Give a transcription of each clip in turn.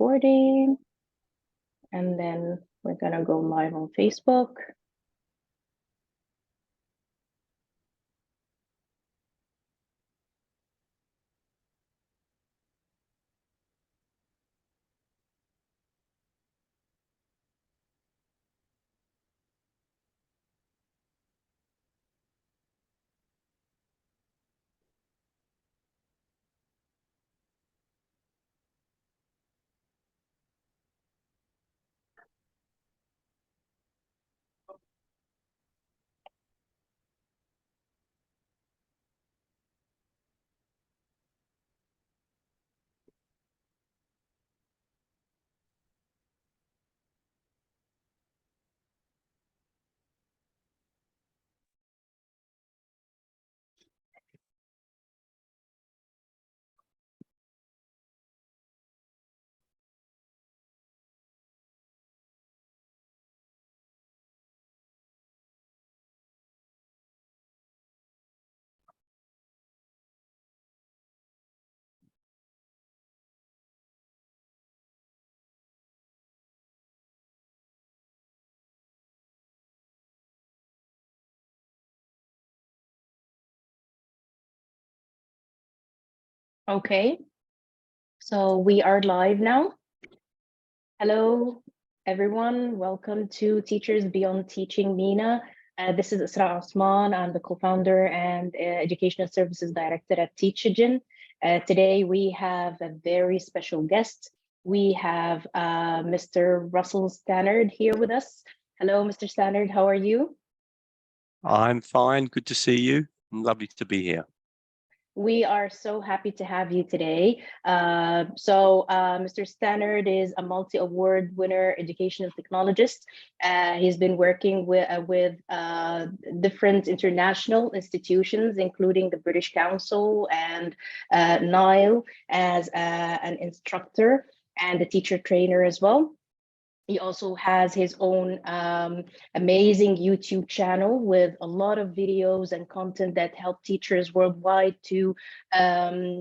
recording, and then we're gonna go live on Facebook. Okay, so we are live now. Hello, everyone. Welcome to Teachers Beyond Teaching MENA. This is Isra Osman. I'm the co-founder and Educational Services Director at Teachogen. Today, we have a very special guest. We have Mr. Russel Stannard here with us. Hello, Mr. Stannard. How are you? I'm fine. Good to see you. Lovely to be here. We are so happy to have you today. Mr. Stannard is a multi-award winner educational technologist. He's been working with different international institutions, including the British Council and NILE as an instructor and a teacher trainer as well. He also has his own amazing YouTube channel with a lot of videos and content that help teachers worldwide to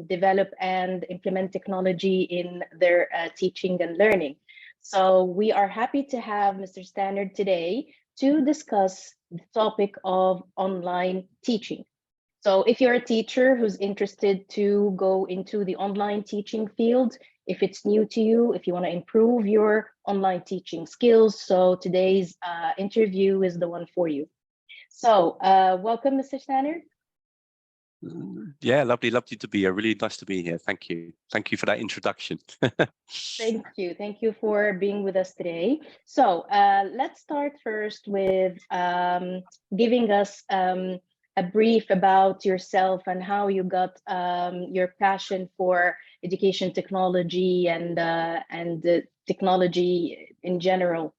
develop and implement technology in their teaching and learning. So we are happy to have Mr. Stannard today to discuss the topic of online teaching. So if you're a teacher who's interested to go into the online teaching field, if it's new to you, if you want to improve your online teaching skills, so today's interview is the one for you. So welcome, Mr. Stannard. Yeah, lovely to be here. Really nice to be here. Thank you. Thank you for that introduction. Thank you. Thank you for being with us today. So let's start first with giving us a brief about yourself and how you got your passion for education technology and technology in general.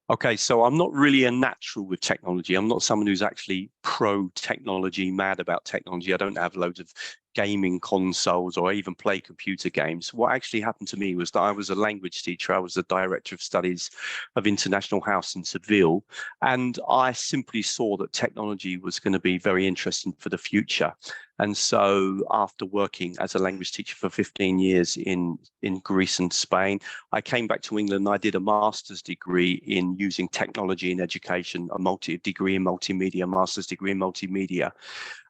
Okay, so I'm not really a natural with technology. I'm not someone who's actually pro technology, mad about technology. I don't have loads of gaming consoles or even play computer games. What actually happened to me was that I was a language teacher. I was the director of studies of International House in Seville, and I simply saw that technology was going to be very interesting for the future. And so after working as a language teacher for 15 years in Greece and Spain, I came back to England and I did a master's degree in using technology in education, a degree in multimedia, master's degree in multimedia.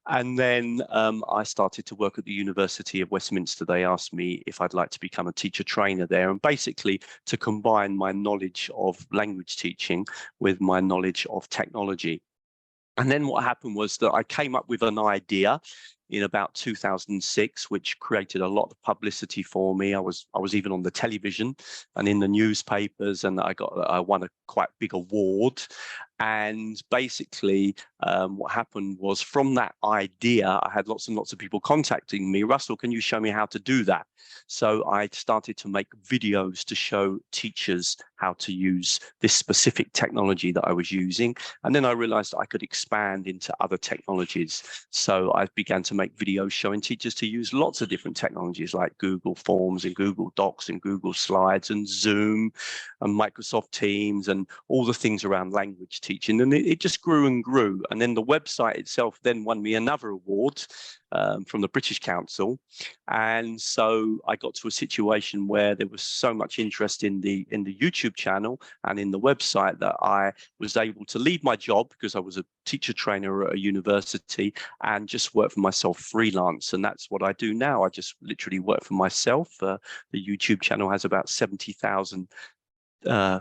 And then I started to work at the University of Westminster. They asked me if I'd like to become a teacher trainer there, and basically to combine my knowledge of language teaching with my knowledge of technology. And then what happened was that I came up with an idea in about 2006, which created a lot of publicity for me. I was even on the television and in the newspapers, and I won a quite big award. And basically, what happened was from that idea, I had lots and lots of people contacting me. Russell, can you show me how to do that? So I started to make videos to show teachers how to use this specific technology that I was using. And then I realized I could expand into other technologies. So I began to make videos showing teachers to use lots of different technologies like Google Forms and Google Docs and Google Slides and Zoom and Microsoft Teams and all the things around language teaching, and it just grew and grew. And then the website itself then won me another award from the British Council. And so I got to a situation where there was so much interest in the YouTube channel and in the website that I was able to leave my job, because I was a teacher trainer at a university, and just work for myself freelance. And that's what I do now. I just literally work for myself. The YouTube channel has about 70,000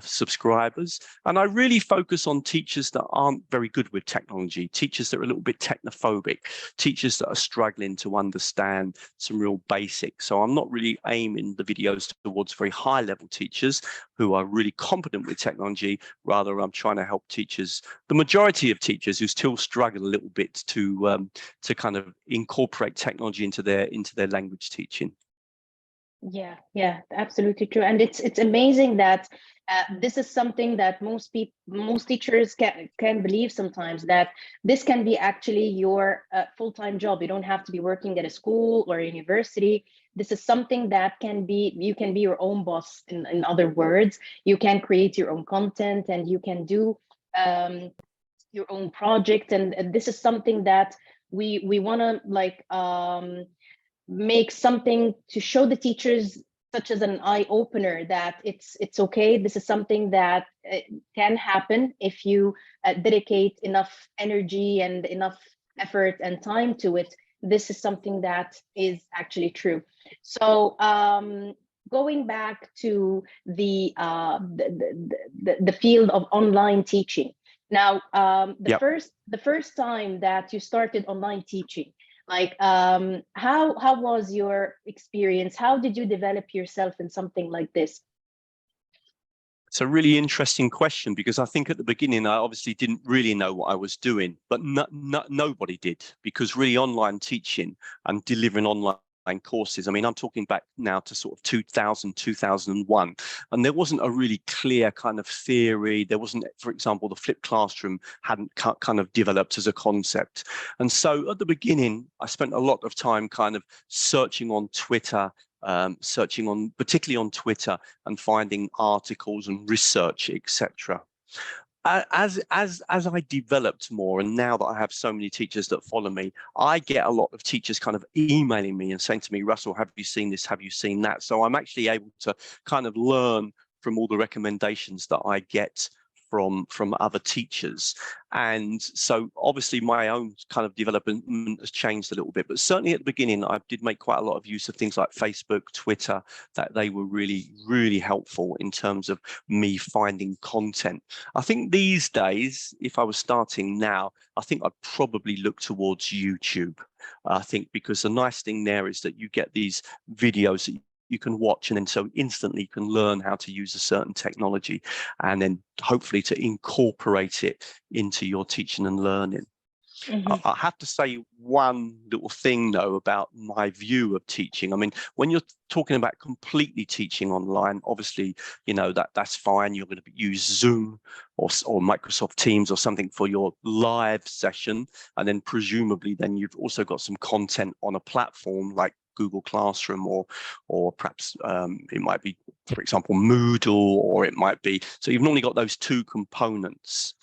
subscribers, and I really focus on teachers that aren't very good with technology, teachers that are a little bit technophobic, teachers that are struggling to understand some real basics. So I'm not really aiming the videos towards very high level teachers who are really competent with technology. Rather, I'm trying to help teachers, the majority of teachers, who still struggle a little bit to kind of incorporate technology into their language teaching. Yeah, absolutely true. And it's amazing that this is something that most teachers can believe sometimes, that this can be actually your full-time job. You don't have to be working at a school or a university. This is something that you can be your own boss. In other words, you can create your own content, and you can do your own project. And this is something that we want to like make something to show the teachers, such as an eye opener, that it's okay. This is something that can happen if you dedicate enough energy and enough effort and time to it. This is something that is actually true. So going back to the field of online teaching. Now, the first time that you started online teaching, like how was your experience? How did you develop yourself in something like this? It's a really interesting question, because I think at the beginning I obviously didn't really know what I was doing, but nobody did, because really online teaching and delivering online courses, I mean, I'm talking back now to sort of 2000, 2001, and there wasn't a really clear kind of theory. There wasn't, for example, the flipped classroom hadn't kind of developed as a concept. And so at the beginning, I spent a lot of time kind of searching on Twitter, particularly on Twitter, and finding articles and research, etc. As I developed more, and now that I have so many teachers that follow me, I get a lot of teachers kind of emailing me and saying to me, Russell, have you seen this? Have you seen that? So I'm actually able to kind of learn from all the recommendations that I get from other teachers. And so obviously my own kind of development has changed a little bit, but certainly at the beginning I did make quite a lot of use of things like Facebook, Twitter, that they were really, really helpful in terms of me finding content. I think these days, if I was starting now, I think I'd probably look towards YouTube. I think because the nice thing there is that you get these videos that you can watch, and then so instantly you can learn how to use a certain technology, and then hopefully to incorporate it into your teaching and learning. Mm-hmm. I have to say one little thing though about my view of teaching. I mean, when you're talking about completely teaching online, obviously, you know, that's fine. You're going to use Zoom or Microsoft Teams or something for your live session, and then presumably then you've also got some content on a platform like Google Classroom, or perhaps it might be, for example, Moodle, or it might be, so you've normally got those two components.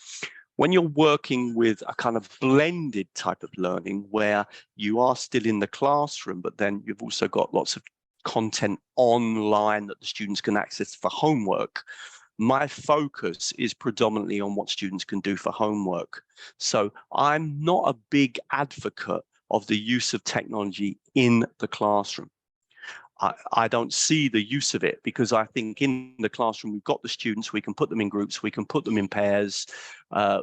When you're working with a kind of blended type of learning where you are still in the classroom, but then you've also got lots of content online that the students can access for homework, my focus is predominantly on what students can do for homework. So I'm not a big advocate of the use of technology in the classroom. I don't see the use of it, because I think in the classroom, we've got the students, we can put them in groups, we can put them in pairs,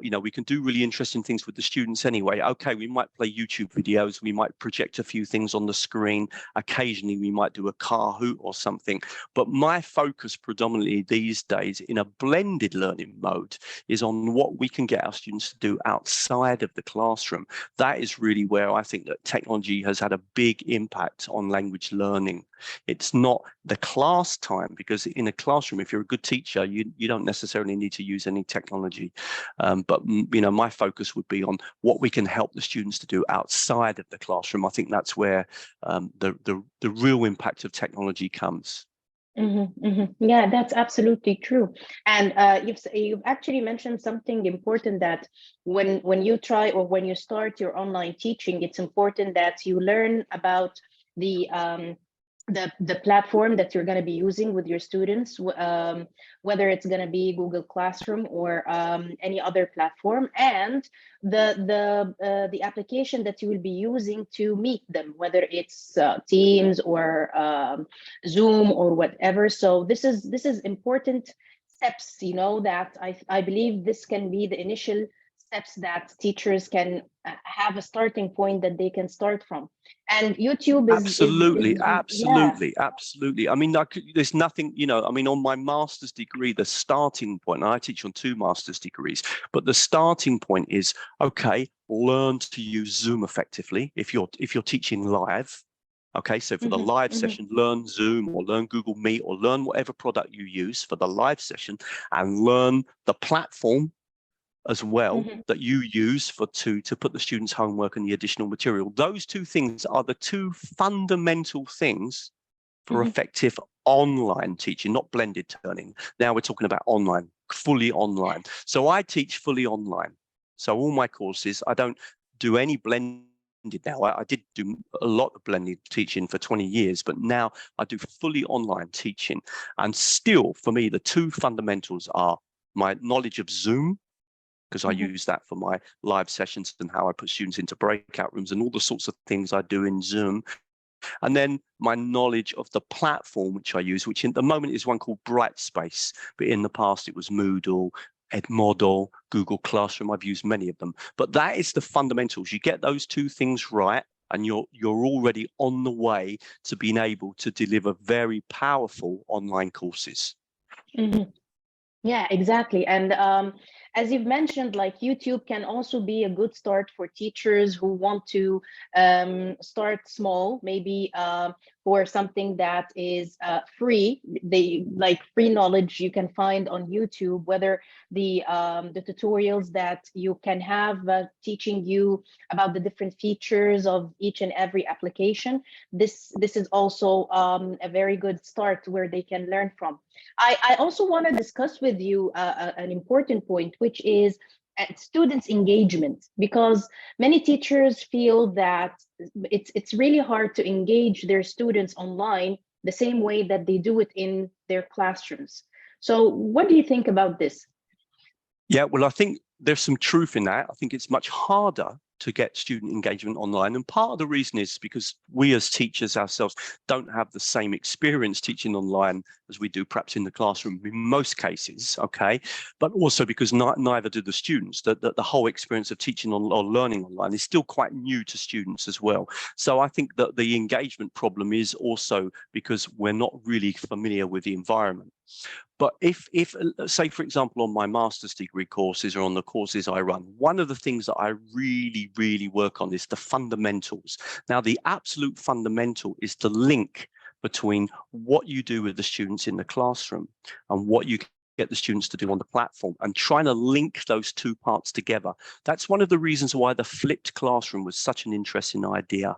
you know, we can do really interesting things with the students anyway. Okay, we might play YouTube videos, we might project a few things on the screen, occasionally we might do a Kahoot or something, but my focus predominantly these days in a blended learning mode is on what we can get our students to do outside of the classroom. That is really where I think that technology has had a big impact on language learning. It's not the class time, because in a classroom, if you're a good teacher, you don't necessarily need to use any technology. But you know, my focus would be on what we can help the students to do outside of the classroom. I think that's where the real impact of technology comes. Yeah, that's absolutely true. And you've actually mentioned something important, that when you try, or when you start your online teaching, it's important that you learn about the the platform that you're going to be using with your students, whether it's going to be Google Classroom or any other platform, and the application that you will be using to meet them, whether it's Teams or Zoom or whatever. So this is important steps, that I believe this can be the initial steps that teachers can have a starting point that they can start from. And YouTube Absolutely, is yeah. absolutely, absolutely. I mean, there's nothing, I mean, on my master's degree, the starting point, and I teach on 2 master's degrees, but the starting point is, okay, learn to use Zoom effectively if you're teaching live. Okay, so for the live session, learn Zoom or learn Google Meet or learn whatever product you use for the live session, and learn the platform as well that you use to put the students' homework and the additional material. Those 2 things are the 2 fundamental things for effective online teaching, not blended learning. Now we're talking about online, fully online. So I teach fully online. So all my courses, I don't do any blended now. I did do a lot of blended teaching for 20 years, but now I do fully online teaching. And still, for me, the 2 fundamentals are my knowledge of Zoom, because I use that for my live sessions and how I put students into breakout rooms and all the sorts of things I do in Zoom. And then my knowledge of the platform which I use, which in the moment is one called Brightspace, but in the past it was Moodle, Edmodo, Google Classroom. I've used many of them, but that is the fundamentals. You get those 2 things right, and you're already on the way to being able to deliver very powerful online courses. Yeah, exactly. And as you've mentioned, like YouTube can also be a good start for teachers who want to start small, maybe for something that is free. They like free knowledge you can find on YouTube, whether the tutorials that you can have teaching you about the different features of each and every application. This is also a very good start where they can learn from. I also want to discuss with you an important point, which is students' engagement, because many teachers feel that it's really hard to engage their students online the same way that they do it in their classrooms. So what do you think about this? Yeah, well, I think there's some truth in that. I think it's much harder to get student engagement online. And part of the reason is because we as teachers ourselves don't have the same experience teaching online as we do perhaps in the classroom in most cases, okay? But also because neither do the students. The whole experience of teaching or learning online is still quite new to students as well. So I think that the engagement problem is also because we're not really familiar with the environment. But if say, for example, on my master's degree courses or on the courses I run, one of the things that I really, really work on is the fundamentals. Now, the absolute fundamental is the link between what you do with the students in the classroom and what you get the students to do on the platform, and trying to link those 2 parts together. That's one of the reasons why the flipped classroom was such an interesting idea.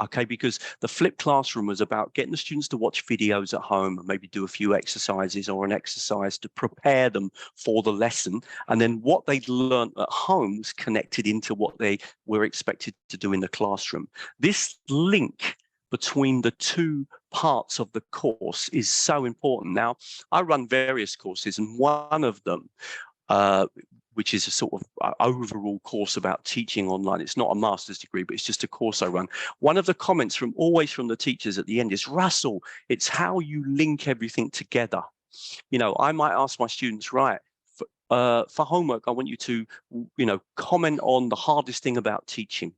Okay, because the flipped classroom was about getting the students to watch videos at home and maybe do a few exercises or an exercise to prepare them for the lesson. And then what they'd learned at home was connected into what they were expected to do in the classroom. This link between the 2 parts of the course is so important. Now, I run various courses, and one of them, which is a sort of overall course about teaching online. It's not a master's degree, but it's just a course I run. One of the comments always from the teachers at the end is, Russell, it's how you link everything together. I might ask my students, right, for homework, I want you to, comment on the hardest thing about teaching.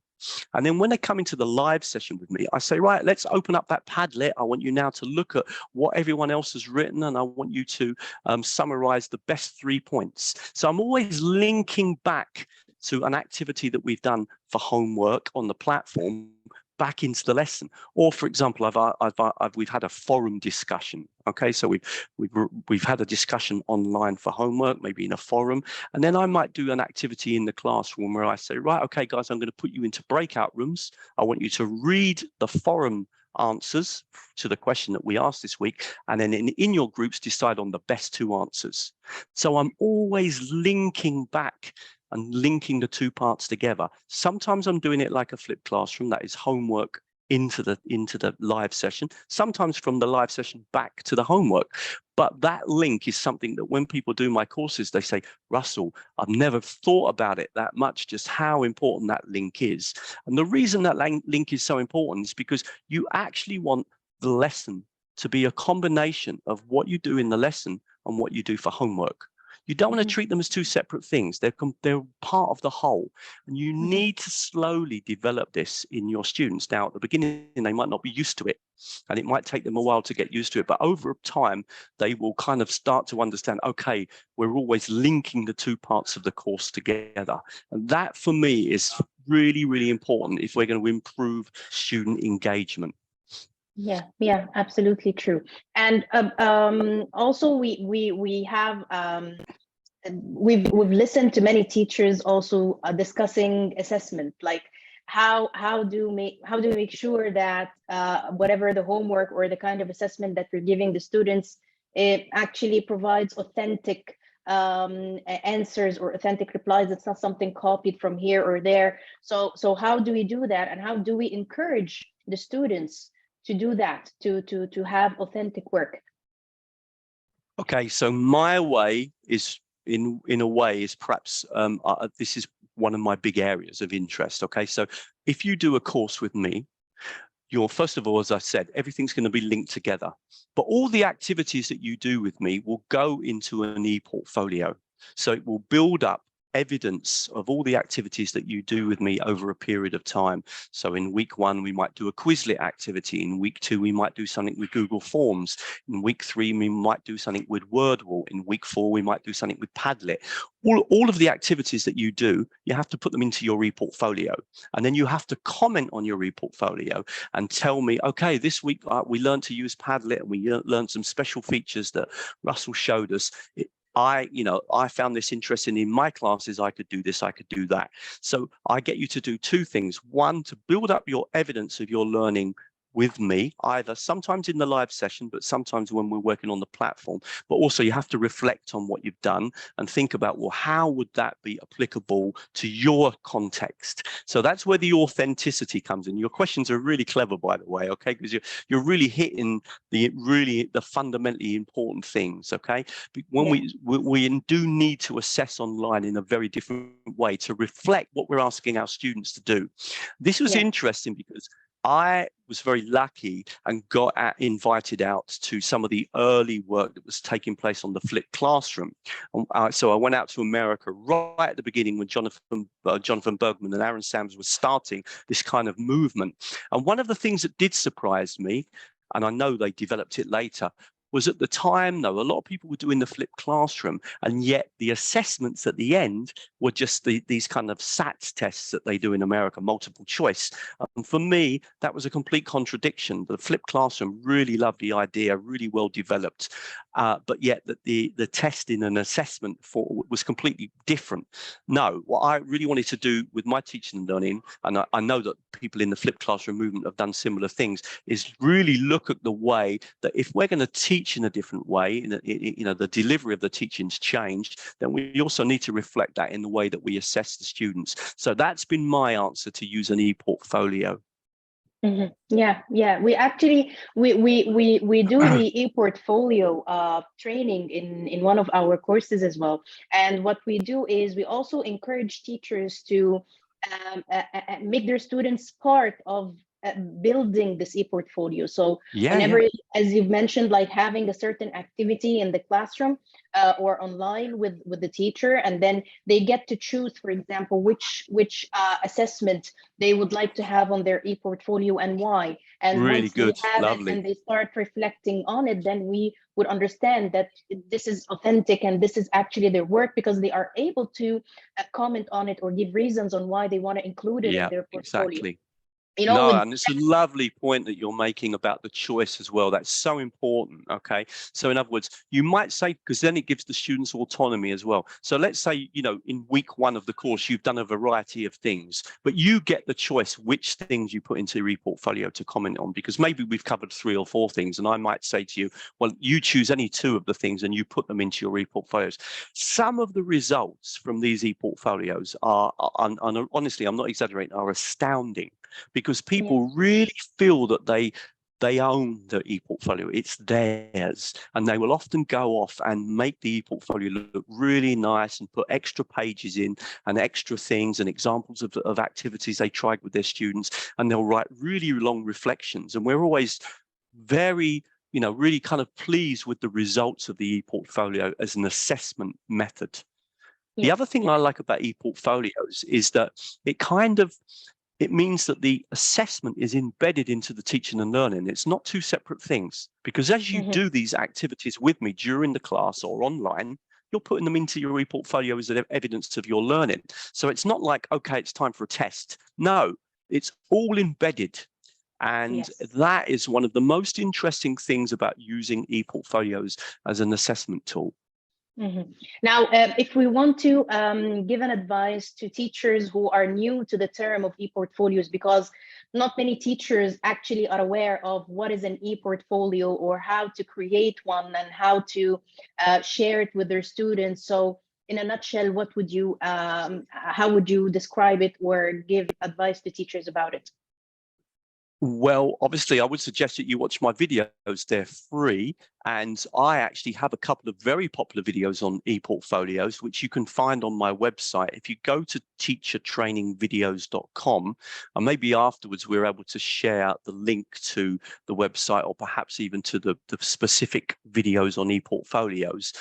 And then when they come into the live session with me, I say, right, let's open up that Padlet. I want you now to look at what everyone else has written, and I want you to summarize the best 3 points. So I'm always linking back to an activity that we've done for homework on the platform back into the lesson. Or, for example, we've had a forum discussion. Okay, so we've had a discussion online for homework, maybe in a forum, and then I might do an activity in the classroom where I say, right, okay, guys, I'm going to put you into breakout rooms. I want you to read the forum answers to the question that we asked this week, and then in your groups decide on the best 2 answers. So I'm always linking back and linking the 2 parts together. Sometimes I'm doing it like a flipped classroom, that is homework into the live session, sometimes from the live session back to the homework. But that link is something that when people do my courses, they say, Russell, I've never thought about it that much, just how important that link is. And the reason that link is so important is because you actually want the lesson to be a combination of what you do in the lesson and what you do for homework. You don't want to treat them as 2 separate things. They're part of the whole. And you need to slowly develop this in your students. Now, at the beginning, they might not be used to it, and it might take them a while to get used to it. But over time, they will kind of start to understand, okay, we're always linking the 2 parts of the course together. And that, for me, is really, really important if we're going to improve student engagement. Yeah, absolutely true. And also we have we've listened to many teachers also discussing assessment, like how do we make sure that whatever the homework or the kind of assessment that we're giving the students, it actually provides authentic answers or authentic replies. It's not something copied from here or there. So how do we do that, and how do we encourage the students to do that, to have authentic work? Okay, so my way is in a way is perhaps this is one of my big areas of interest. Okay, so if you do a course with me, you're, first of all, as I said, everything's going to be linked together, but all the activities that you do with me will go into an e-portfolio. So it will build up evidence of all the activities that you do with me over a period of time. So in week 1, we might do a Quizlet activity. In week 2, we might do something with Google Forms. In week 3, we might do something with Wordwall. In week 4, we might do something with Padlet. All of the activities that you do, you have to put them into your e-portfolio. And then you have to comment on your e-portfolio and tell me, okay, this week we learned to use Padlet, and we learned some special features that Russell showed us. I found this interesting in my classes. I could do this, I could do that. So I get you to do 2 things. 1, to build up your evidence of your learning with me, either sometimes in the live session, but sometimes when we're working on the platform. But also you have to reflect on what you've done and think about, well, how would that be applicable to your context? So that's where the authenticity comes in. Your questions are really clever, by the way, okay? Because you're really hitting the fundamentally important things, okay? When we do need to assess online in a very different way to reflect what we're asking our students to do. This was interesting because I was very lucky and got invited out to some of the early work that was taking place on the flipped classroom. So I went out to America right at the beginning when Jonathan Bergman and Aaron Sams were starting this kind of movement. And one of the things that did surprise me, and I know they developed it later, was at the time, though, a lot of people were doing the flipped classroom, and yet the assessments at the end were just these kind of SAT tests that they do in America, multiple choice. And for me, that was a complete contradiction. The flipped classroom, really loved the idea, really well developed, but yet that the testing and assessment was completely different. No, what I really wanted to do with my teaching and learning, and I know that people in the flipped classroom movement have done similar things, is really look at the way that if we're going to teach in a different way, the delivery of the teaching's changed, then we also need to reflect that in the way that we assess the students. So that's been my answer, to use an e-portfolio. Yeah. We actually we do the e-portfolio training in one of our courses as well. And what we do is we also encourage teachers to make their students part of building this e-portfolio. So whenever, as you've mentioned, like having a certain activity in the classroom or online with the teacher, and then they get to choose, for example, which assessment they would like to have on their e-portfolio and why. And really once good, they have lovely. it and they start reflecting on it, then we would understand that this is authentic and this is actually their work, because they are able to comment on it or give reasons on why they want to include it in their portfolio. Exactly. No, with and it's a lovely point that you're making about the choice as well. That's so important. Okay. So in other words, you might say, because then it gives the students autonomy as well. So let's say, in week 1 of the course, you've done a variety of things, but you get the choice which things you put into your e-portfolio to comment on, because maybe we've covered 3 or 4 things. And I might say to you, well, you choose any 2 of the things and you put them into your e-portfolios. Some of the results from these e-portfolios are honestly, I'm not exaggerating, are astounding. Because people really feel that they own the e-portfolio, it's theirs, and they will often go off and make the e-portfolio look really nice and put extra pages in and extra things and examples of activities they tried with their students, and they'll write really long reflections, and we're always very really kind of pleased with the results of the e-portfolio as an assessment method. The other thing I like about e-portfolios is that it means that the assessment is embedded into the teaching and learning. It's not 2 separate things, because as you do these activities with me during the class or online, you're putting them into your e-portfolio as evidence of your learning. So it's not like, okay, it's time for a test. No, it's all embedded. And that is one of the most interesting things about using e-portfolios as an assessment tool. Now, if we want to give an advice to teachers who are new to the term of e-portfolios, because not many teachers actually are aware of what is an e-portfolio or how to create one and how to share it with their students. So in a nutshell, what would you, how would you describe it or give advice to teachers about it? Well, obviously, I would suggest that you watch my videos. They're free. And I actually have a couple of very popular videos on e-portfolios, which you can find on my website. If you go to teachertrainingvideos.com, and maybe afterwards we're able to share the link to the website, or perhaps even to the specific videos on e-portfolios.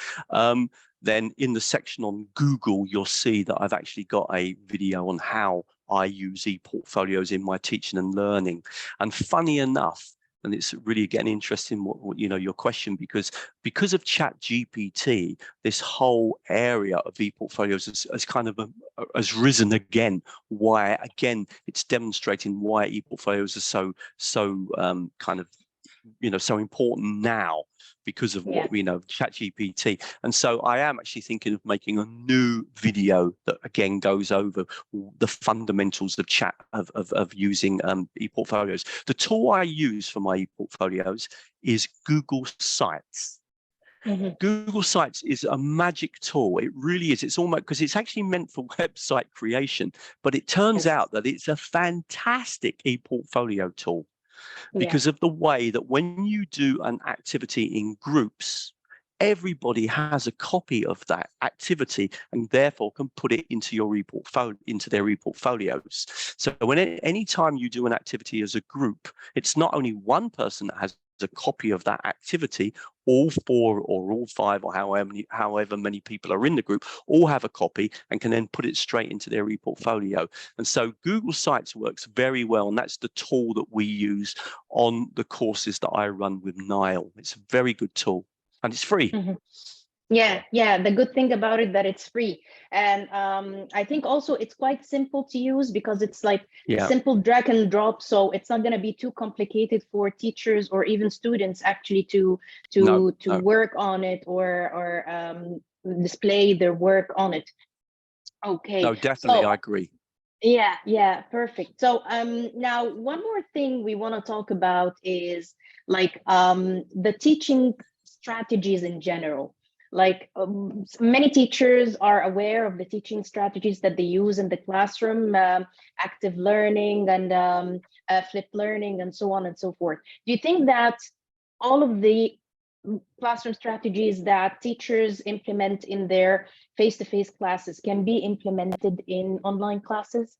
Then in the section on Google, you'll see that I've actually got a video on how I use e-portfolios in my teaching and learning. And funny enough, and it's really getting interesting what your question, because of ChatGPT, this whole area of e-portfolios has kind of has risen again. Why? Again, it's demonstrating why e-portfolios are so kind of so important now, because of what we know, ChatGPT. And so I am actually thinking of making a new video that again goes over the fundamentals of using e-portfolios. The tool I use for my e-portfolios is Google Sites. Google Sites is a magic tool. It really is. It's almost, because it's actually meant for website creation, but it turns out that it's a fantastic e-portfolio tool. Because of the way that when you do an activity in groups, everybody has a copy of that activity and therefore can put it into your into their e-portfolios. So anytime you do an activity as a group, it's not only one person that has a copy of that activity, all 4 or all 5 or however many people are in the group all have a copy and can then put it straight into their e-portfolio. And so Google Sites works very well, and that's the tool that we use on the courses that I run with Niall. It's a very good tool, and it's free. Yeah, the good thing about it that it's free. And I think also it's quite simple to use, because it's like simple drag and drop, so it's not going to be too complicated for teachers or even students actually to work on it or display their work on it. Okay. No, definitely, I agree. Yeah, perfect. So now one more thing we want to talk about is like the teaching strategies in general. Like many teachers are aware of the teaching strategies that they use in the classroom, active learning and flipped learning and so on and so forth. Do you think that all of the classroom strategies that teachers implement in their face-to-face classes can be implemented in online classes?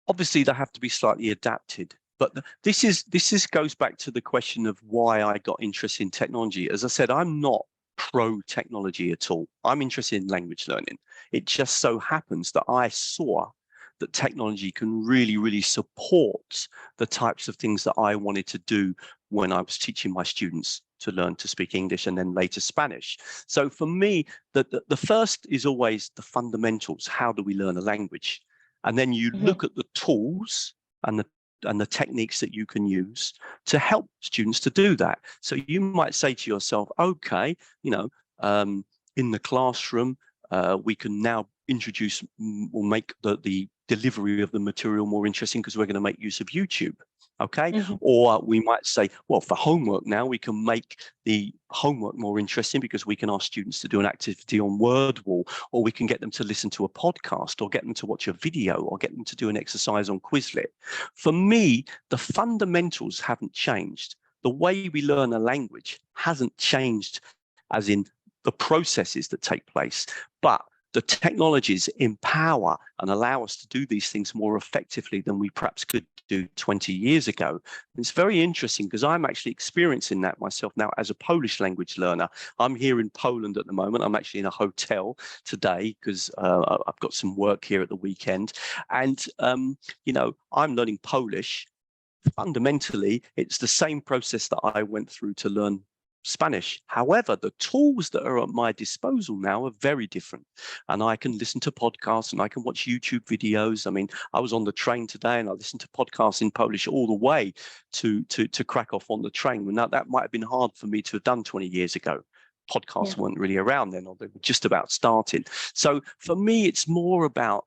Obviously, they have to be slightly adapted. But this goes back to the question of why I got interested in technology. As I said, I'm not pro technology at all. I'm interested in language learning. It just so happens that I saw that technology can really, really support the types of things that I wanted to do when I was teaching my students to learn to speak English and then later Spanish. So for me, the first is always the fundamentals. How do we learn a language? And then you look at the tools and the techniques that you can use to help students to do that. So you might say to yourself, okay, in the classroom, we can now introduce or make the delivery of the material more interesting because we're going to make use of YouTube. Okay. Or we might say, well, for homework now, we can make the homework more interesting because we can ask students to do an activity on Wordwall, or we can get them to listen to a podcast, or get them to watch a video, or get them to do an exercise on Quizlet. For me, the fundamentals haven't changed. The way we learn a language hasn't changed, as in the processes that take place, but the technologies empower and allow us to do these things more effectively than we perhaps could do 20 years ago. And it's very interesting because I'm actually experiencing that myself now as a Polish language learner. I'm here in Poland at the moment. I'm actually in a hotel today because I've got some work here at the weekend. And, I'm learning Polish. Fundamentally, it's the same process that I went through to learn Spanish. However, the tools that are at my disposal now are very different, and I can listen to podcasts and I can watch YouTube videos. I mean, I was on the train today and I listened to podcasts in Polish all the way to crack off on the train. Now, that might have been hard for me to have done 20 years ago. Podcasts weren't really around then, or they were just about starting. So for me, it's more about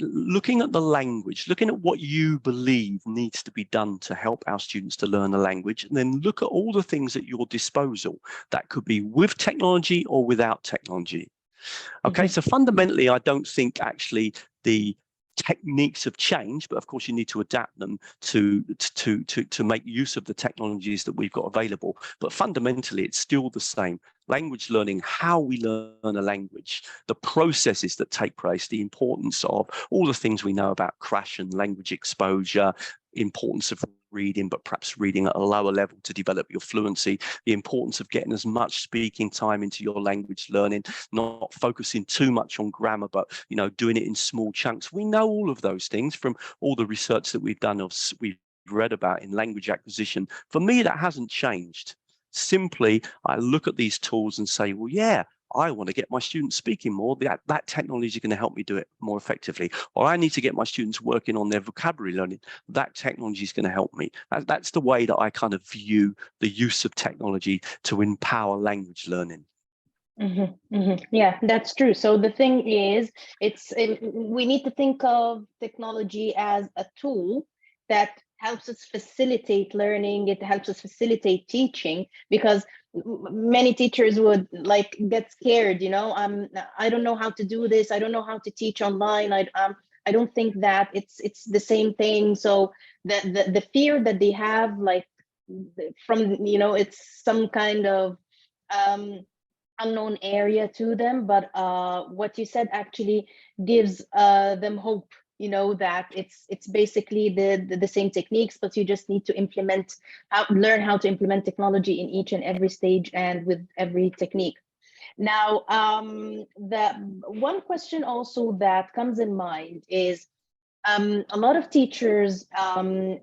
looking at the language, looking at what you believe needs to be done to help our students to learn a language, and then look at all the things at your disposal that could be with technology or without technology. Okay, so fundamentally, I don't think actually the techniques have changed, but of course you need to adapt them to make use of the technologies that we've got available. But fundamentally, it's still the same. Language learning, how we learn a language, the processes that take place, the importance of all the things we know about crash and language exposure, importance of reading, but perhaps reading at a lower level to develop your fluency, the importance of getting as much speaking time into your language learning, not focusing too much on grammar, but doing it in small chunks. We know all of those things from all the research that we've done, we've read about in language acquisition. For me, that hasn't changed. Simply, I look at these tools and say, well, yeah, I want to get my students speaking more. That technology is going to help me do it more effectively. Or I need to get my students working on their vocabulary learning. That technology is going to help me. That's the way that I kind of view the use of technology to empower language learning. Yeah, that's true. So the thing is, we need to think of technology as a tool that helps us facilitate learning. It helps us facilitate teaching, because many teachers would get scared. I don't know how to do this. I don't know how to teach online. I don't think that it's the same thing. So the fear that they have, from it's some kind of unknown area to them, but what you said actually gives them hope, that it's basically the same techniques, but you just need to learn how to implement technology in each and every stage and with every technique. Now, the one question also that comes in mind is, a lot of teachers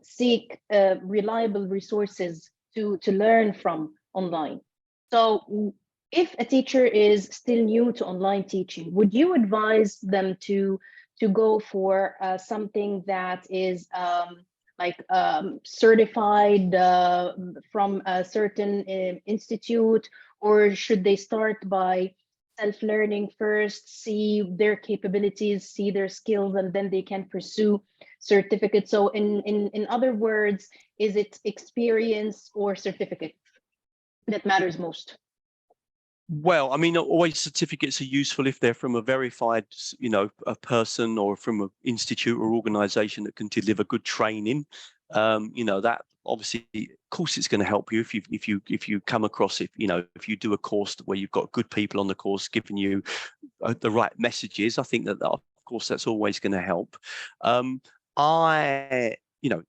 seek reliable resources to learn from online. So if a teacher is still new to online teaching, would you advise them to go for something that is certified from a certain institute, or should they start by self-learning first, see their capabilities, see their skills, and then they can pursue certificates? So in other words, is it experience or certificate that matters most? Well, I mean, always certificates are useful if they're from a verified, a person, or from an institute or organization that can deliver good training. That obviously, of course, it's going to help you if you come across it. If you do a course where you've got good people on the course giving you the right messages, I think that of course that's always going to help.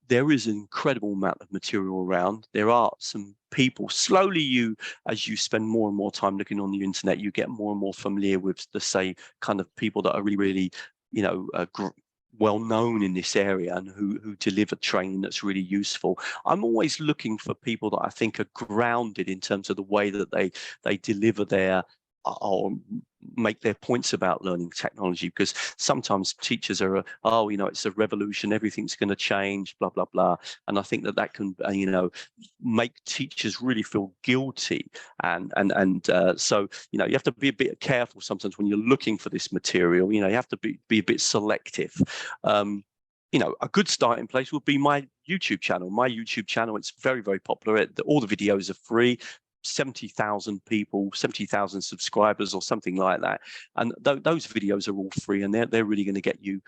There is an incredible amount of material around. There are some people, slowly as you spend more and more time looking on the internet, you get more and more familiar with the same kind of people that are really, well known in this area and who deliver training that's really useful. I'm always looking for people that I think are grounded in terms of the way that they deliver their, or make their points about learning technology, because sometimes teachers are, oh, it's a revolution, everything's going to change, blah, blah, blah. And I think that can, make teachers really feel guilty. So, you have to be a bit careful sometimes when you're looking for this material. You have to be a bit selective. A good starting place would be my YouTube channel. My YouTube channel, it's very, very popular. All the videos are free. 70,000 people, 70,000 subscribers or something like that. And those videos are all free, and they're really going to get you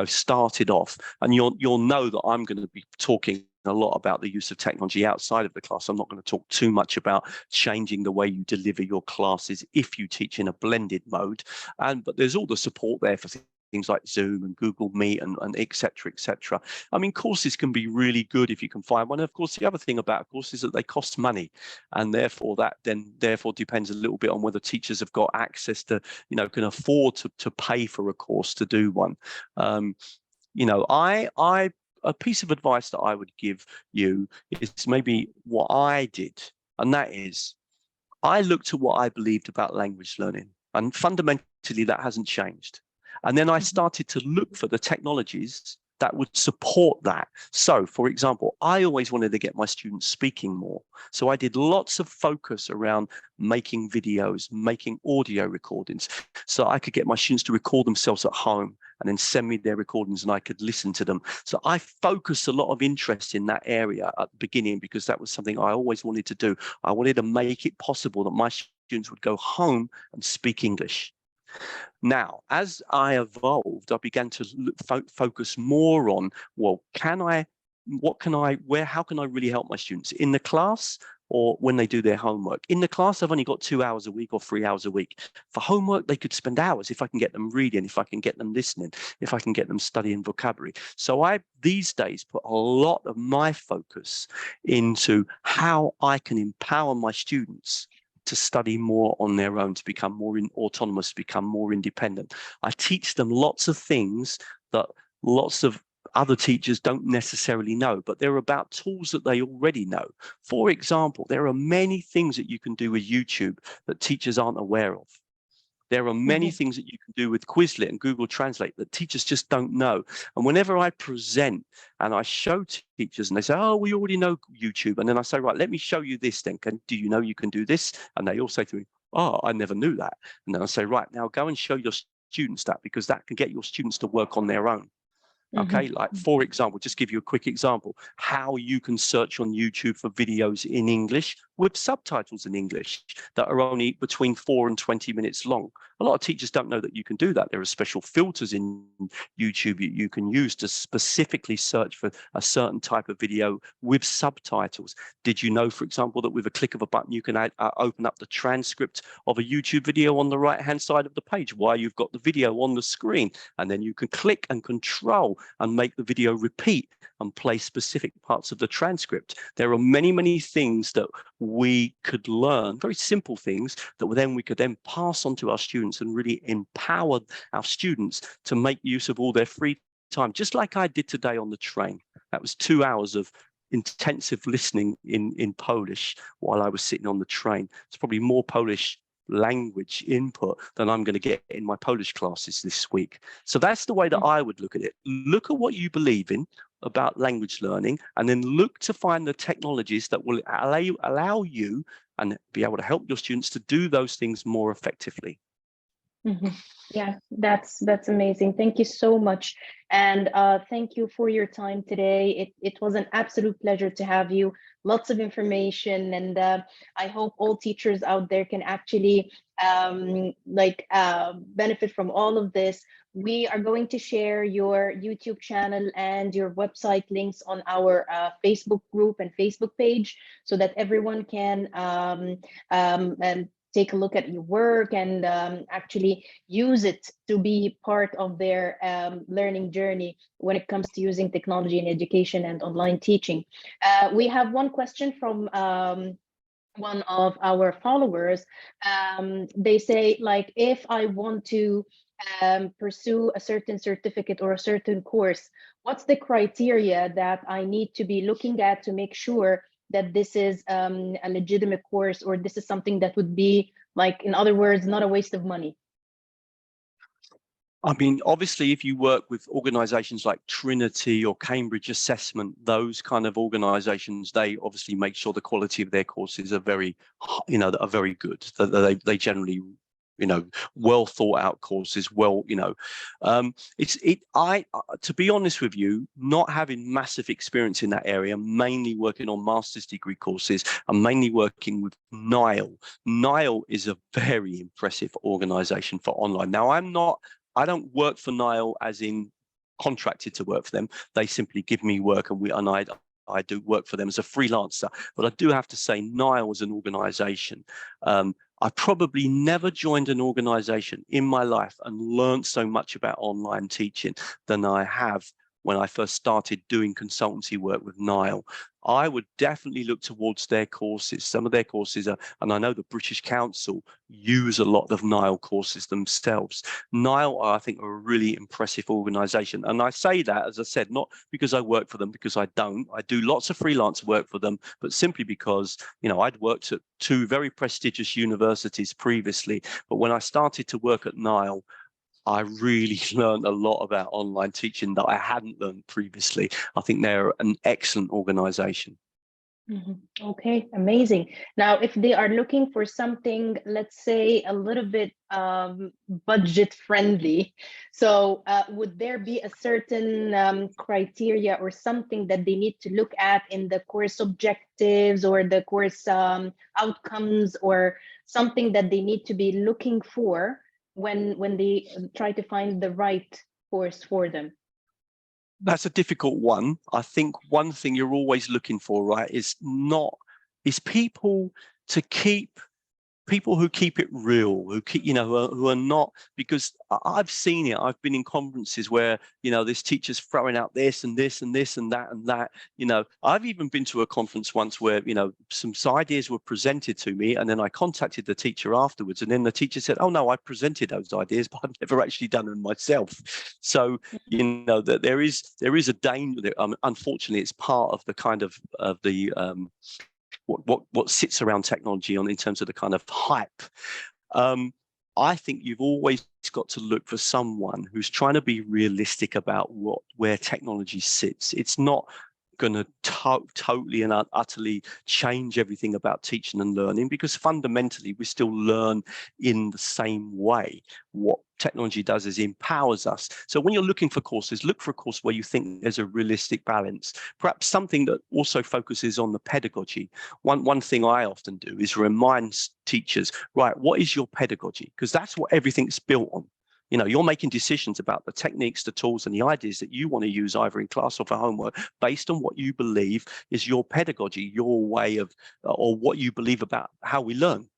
started off. And you'll know that I'm going to be talking a lot about the use of technology outside of the class. I'm not going to talk too much about changing the way you deliver your classes if you teach in a blended mode. But there's all the support there for things like Zoom and Google Meet and et cetera, et cetera. I mean, courses can be really good if you can find one. Of course, the other thing about a course is that they cost money, and therefore depends a little bit on whether teachers have got access to, can afford to pay for a course to do one. A piece of advice that I would give you is maybe what I did, and that is I looked at what I believed about language learning, and fundamentally that hasn't changed. And then I started to look for the technologies that would support that. So, for example, I always wanted to get my students speaking more. So I did lots of focus around making videos, making audio recordings, so I could get my students to record themselves at home and then send me their recordings and I could listen to them. So I focused a lot of interest in that area at the beginning, because that was something I always wanted to do. I wanted to make it possible that my students would go home and speak English. Now, as I evolved, I began to focus more on, well, how can I really help my students in the class or when they do their homework? In the class, I've only got 2 hours a week or 3 hours a week. For homework, they could spend hours if I can get them reading, if I can get them listening, if I can get them studying vocabulary. So I, these days, put a lot of my focus into how I can empower my students to study more on their own, to become more autonomous, become more independent. I teach them lots of things that lots of other teachers don't necessarily know, but they're about tools that they already know. For example, there are many things that you can do with YouTube that teachers aren't aware of. There are many things that you can do with Quizlet and Google Translate that teachers just don't know. And whenever I present and I show teachers and they say, oh, we already know YouTube. And then I say, right, let me show you this then. Do you know you can do this? And they all say to me, oh, I never knew that. And then I say, right, now go and show your students that, because that can get your students to work on their own. Okay, like for example, just give you a quick example, how you can search on YouTube for videos in English with subtitles in English that are only between 4 and 20 minutes long. A lot of teachers don't know that you can do that. There are special filters in YouTube you can use to specifically search for a certain type of video with subtitles. Did you know, for example, that with a click of a button, you can open up the transcript of a YouTube video on the right-hand side of the page while you've got the video on the screen, and then you can click and control and make the video repeat and play specific parts of the transcript. There are many, many things that we could learn, very simple things that then we could then pass on to our students and really empower our students to make use of all their free time, just like I did today on the train. That was 2 hours of intensive listening in Polish while I was sitting on the train. It's probably more Polish language input than I'm going to get in my Polish classes this week. So that's the way that I would look at it. Look at what you believe in about language learning, and then look to find the technologies that will allow you and be able to help your students to do those things more effectively. Yeah, that's amazing. Thank you so much. And thank you for your time today. It was an absolute pleasure to have you. Lots of information, and I hope all teachers out there can actually benefit from all of this. We are going to share your YouTube channel and your website links on our Facebook group and Facebook page, so that everyone can take a look at your work and actually use it to be part of their learning journey when it comes to using technology in education and online teaching. We have one question from one of our followers. They say, like, if I want to pursue a certain certificate or a certain course, what's the criteria that I need to be looking at to make sure that this is a legitimate course, or this is something that would be, like, in other words, not a waste of money? I mean, obviously, if you work with organizations like Trinity or Cambridge Assessment, those kind of organizations, they obviously make sure the quality of their courses are very, are very good. They generally, well thought out courses, to be honest with you, not having massive experience in that area, mainly working on master's degree courses and mainly working with Nile. Nile is a very impressive organization for online. Now, I don't work for Nile as in contracted to work for them. They simply give me work, and I do work for them as a freelancer. But I do have to say, Nile as an organization, I probably never joined an organization in my life and learned so much about online teaching than I have when I first started doing consultancy work with Nile. I would definitely look towards their courses. Some of their courses are, and I know the British Council use a lot of Nile courses themselves. Nile, I think, are a really impressive organization. And I say that, as I said, not because I work for them, because I don't. I do lots of freelance work for them, but simply because, I'd worked at 2 very prestigious universities previously. But when I started to work at Nile, I really learned a lot about online teaching that I hadn't learned previously. I think they're an excellent organization. Okay, amazing. Now, if they are looking for something, let's say, a little bit budget friendly, so would there be a certain criteria or something that they need to look at in the course objectives or the course outcomes, or something that they need to be looking for when they try to find the right course for them? That's a difficult one. I think one thing you're always looking for, right, is people who keep it real, who keep, who are not, because I've seen it. I've been in conferences where, this teacher's throwing out this and this and this and that and that. I've even been to a conference once where, some ideas were presented to me, and then I contacted the teacher afterwards, and then the teacher said, "Oh no, I presented those ideas, but I've never actually done them myself." So, that there is a danger. Unfortunately, it's part of the kind of the what sits around technology in terms of the kind of hype. I think you've always got to look for someone who's trying to be realistic about where technology sits. It's not going to totally and utterly change everything about teaching and learning, because fundamentally we still learn in the same way. What technology does is empowers us. So when you're looking for courses, look for a course where you think there's a realistic balance, perhaps something that also focuses on the pedagogy. One thing I often do is remind teachers, right, what is your pedagogy? Because that's what everything's built on. You're making decisions about the techniques, the tools, and the ideas that you want to use either in class or for homework based on what you believe is your pedagogy, your way of, or what you believe about how we learn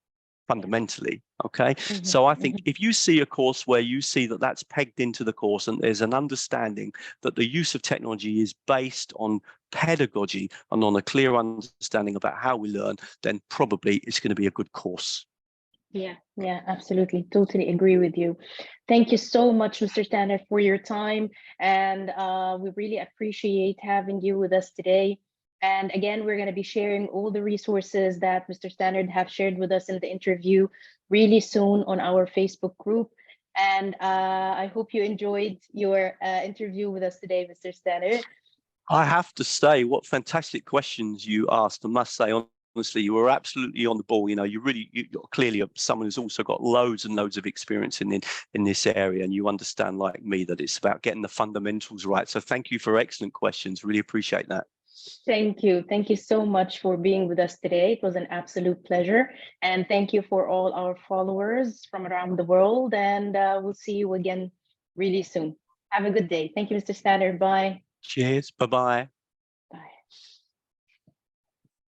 fundamentally. Okay. So I think if you see a course where you see that that's pegged into the course and there's an understanding that the use of technology is based on pedagogy and on a clear understanding about how we learn, then probably it's going to be a good course. Yeah, absolutely. Totally agree with you. Thank you so much, Mr. Stannard, for your time. And we really appreciate having you with us today. And again, we're going to be sharing all the resources that Mr. Stannard have shared with us in the interview really soon on our Facebook group. And I hope you enjoyed your interview with us today, Mr. Stannard. I have to say, what fantastic questions you asked. I must say, honestly, you were absolutely on the ball. You're clearly someone who's also got loads and loads of experience in this area, and you understand, like me, that it's about getting the fundamentals right. So thank you for excellent questions. Really appreciate that. Thank you. Thank you so much for being with us today. It was an absolute pleasure. And thank you for all our followers from around the world. And we'll see you again really soon. Have a good day. Thank you, Mr. Stannard. Bye. Cheers. Bye-bye.